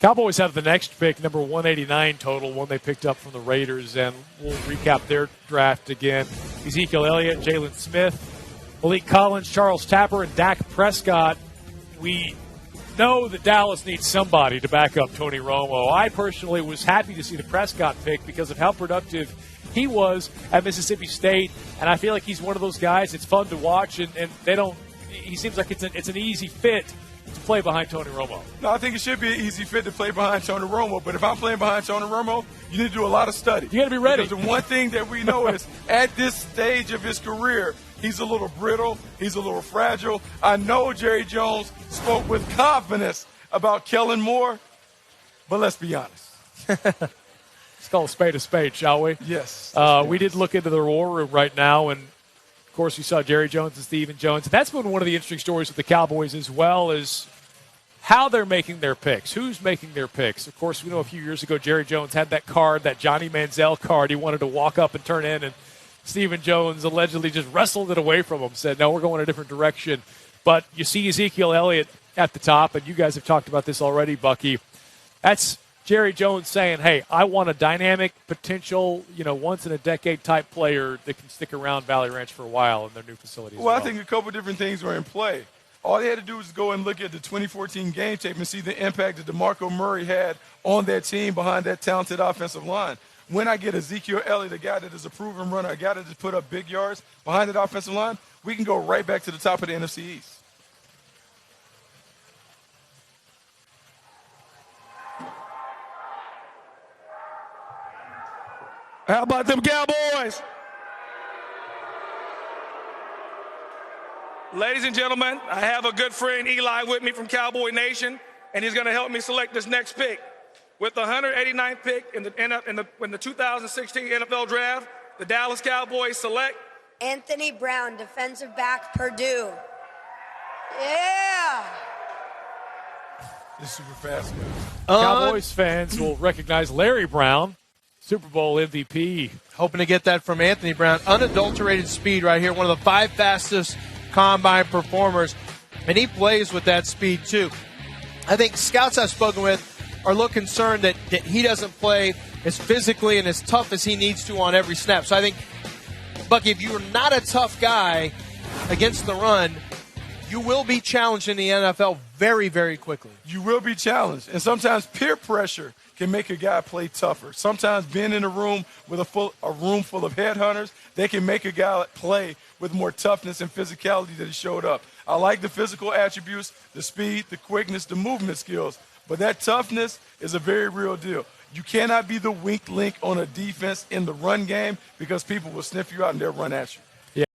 Cowboys have the next pick, number 189 total, one they picked up from the Raiders, and we'll recap their draft again. Ezekiel Elliott, Jalen Smith, Malik Collins, Charles Tapper, and Dak Prescott. We know that Dallas needs somebody to back up Tony Romo. I personally was happy to see the Prescott pick because of how productive he was at Mississippi State, and I feel like he's one of those guys. It's fun to watch, and they don't. He seems like it's an easy fit to play behind Tony Romo. No, I think it should be an easy fit to play behind Tony Romo. But if I'm playing behind Tony Romo, you need to do a lot of study. You got to be ready. Because the one thing that we know is at this stage of his career, he's a little brittle. He's a little fragile. I know Jerry Jones spoke with confidence about Kellen Moore, but let's be honest. Let's call a spade, shall we? Yes. We did look into the war room right now, and of course, we saw Jerry Jones and Stephen Jones. That's been one of the interesting stories with the Cowboys as well, is how they're making their picks. Who's making their picks? Of course, we know a few years ago Jerry Jones had that card, that Johnny Manziel card he wanted to walk up and turn in, and Stephen Jones allegedly just wrestled it away from him, said, no, we're going a different direction. But you see Ezekiel Elliott at the top, and you guys have talked about this already, Bucky. That's Jerry Jones saying, hey, I want a dynamic, potential, once-in-a-decade type player that can stick around Valley Ranch for a while in their new facility. Well, I think a couple different things were in play. All they had to do was go and look at the 2014 game tape and see the impact that DeMarco Murray had on that team behind that talented offensive line. When I get Ezekiel Elliott, a guy that is a proven runner, a guy that has put up big yards behind that offensive line, we can go right back to the top of the NFC East. How about them Cowboys? Ladies and gentlemen, I have a good friend, Eli, with me from Cowboy Nation, and he's going to help me select this next pick. With the 189th pick in the 2016 NFL Draft, the Dallas Cowboys select Anthony Brown, defensive back, Purdue. Yeah! This is super fast, guys. Cowboys fans will recognize Larry Brown, Super Bowl MVP. Hoping to get that from Anthony Brown. Unadulterated speed right here. One of the 5 fastest combine performers. And he plays with that speed, too. I think scouts I've spoken with are a little concerned that he doesn't play as physically and as tough as he needs to on every snap. So I think, Bucky, if you're not a tough guy against the run, you will be challenged in the NFL very, very quickly. You will be challenged. And sometimes peer pressure can make a guy play tougher. Sometimes being in a room with a room full of headhunters, they can make a guy play with more toughness and physicality that he showed up. I like the physical attributes, the speed, the quickness, the movement skills. But that toughness is a very real deal. You cannot be the weak link on a defense in the run game because people will sniff you out and they'll run at you.